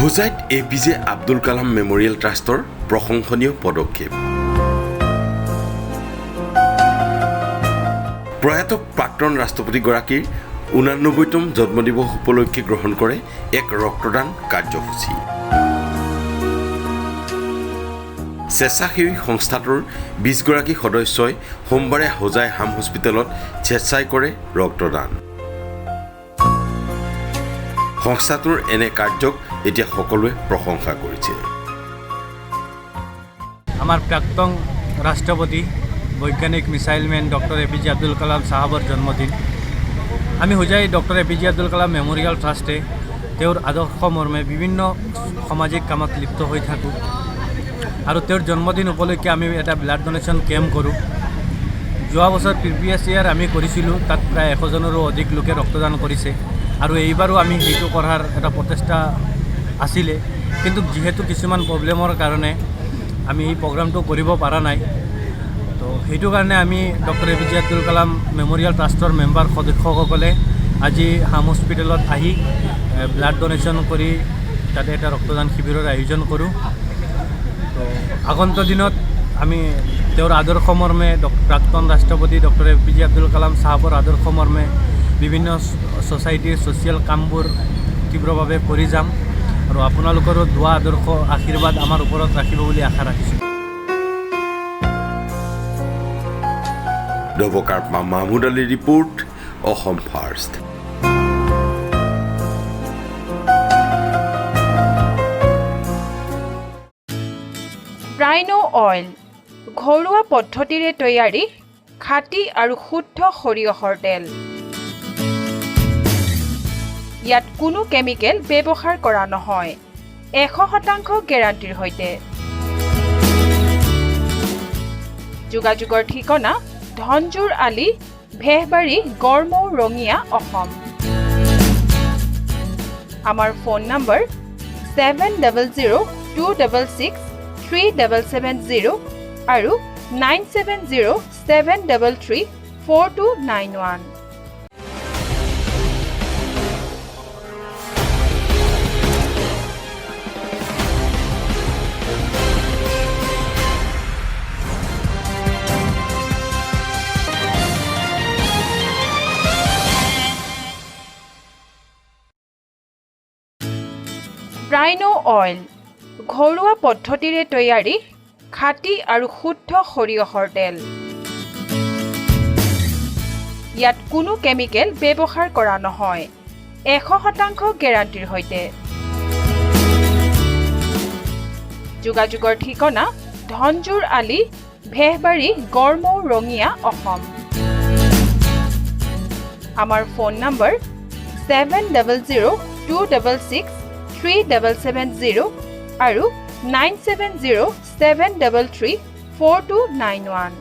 হোজাইত APJ Abdul Kalam memorial ট্ৰাষ্টৰ প্ৰশংসনীয় পদক্ষেপ। প্ৰয়াত প্ৰাক্তন ৰাষ্ট্ৰপতিগৰাকীৰ 89তম জন্মদিৱস উপলক্ষে গ্ৰহণ কৰে এক ৰক্তদান কাৰ্যসূচী। স্বেচ্ছাসেৱী সংস্থাটোৰ 20গৰাকী সদস্যই সোমবাৰে হোজাই হাম হস্পিটেলত স্বেচ্ছাই কৰে ৰক্তদান। সংস্থাটোৰ এনে কাৰ্যক এতিয়া সকলোৱে প্ৰশংসা কৰিছে। আমাৰ প্ৰাক্তন ৰাষ্ট্ৰপতি বৈজ্ঞানিক missileman doctor APJ Abdul Kalam চাহাবৰ জন্মদিন। আমি Hojai doctor APJ Abdul Kalam memorial ট্ৰাষ্টে তেওঁৰ আদৰ্শ মৰ্মে বিভিন্ন সামাজিক কামত লিপ্ত হৈ থাকোঁ আৰু তেওঁৰ জন্মদিন উপলক্ষে আমি এটা ব্লাড ডনেশ্যন কেম্প কৰোঁ। যোৱা বছৰ প্ৰিভিয়াছ ইয়াৰ আমি কৰিছিলোঁ, তাত প্ৰায় 100জনৰো অধিক লোকে ৰক্তদান কৰিছে আৰু এইবাৰো আমি সেইটো কৰাৰ এটা প্ৰচেষ্টা আছিলে, কিন্তু যিহেতু কিছুমান প্ৰব্লেমৰ কাৰণে আমি এই প্ৰগ্ৰামটো কৰিব পৰা নাই। তো সেইটো কাৰণে আমি doctor APJ Abdul Kalam memorial ট্ৰাষ্টৰ মেম্বাৰ সদস্যসকলে আজি হাম হস্পিটেলত আহি ব্লাড ডনেশ্যন কৰি তাতে এটা ৰক্তদান শিবিৰৰ আয়োজন কৰোঁ। তো আগন্ত দিনত আমি তেওঁৰ আদৰ্শ মৰ্মে প্ৰাক্তন ৰাষ্ট্ৰপতি ডক্টৰ APJ আব্দুল কালাম চাহাবৰ আদৰ্শ মৰ্মে বিভিন্ন ছ'চাইটিৰ ছ'চিয়েল কামবোৰ তীব্ৰভাৱে কৰি যাম আৰু আপোনালোকৰো দোৱা আদৰ্শ আশীৰ্বাদ আমাৰ ওপৰত ৰাখিব বুলি আশা ৰাখিছোঁ। নৱকাৰ্পা Mahmud Ali report, Assam first. Rhino oil ঘৰুৱা পদ্ধতিৰে তৈয়াৰী খাটি আৰু শুদ্ধ সৰিয়হৰ তেল। ইয়াত কোনো কেমিকেল ব্যৱহাৰ কৰা নহয়, 100% গেৰাণ্টিৰ সৈতে। যোগাযোগৰ ঠিকনা ধনজুৰ আলি, ভেহবাৰী, গড়মৌ, ৰঙিয়া, অসম। আমাৰ ফোন নম্বৰ 7002663770 আৰু 9707334291। ৰাইনো অইল ঘৰুৱা পদ্ধতিৰে তৈয়াৰী খাটি আৰু শুদ্ধ সৰিয়হৰ তেল। ইয়াত কোনো কেমিকেল ব্যৱহাৰ কৰা নহয়, 100% গেৰাণ্টিৰ সৈতে। যোগাযোগৰ ঠিকনা ধনজুৰ আলি, ভেহবাৰী, গড়মৌ, ৰঙিয়া, অসম। আমাৰ ফোন নম্বৰ 7002663770 আৰু 9707334291।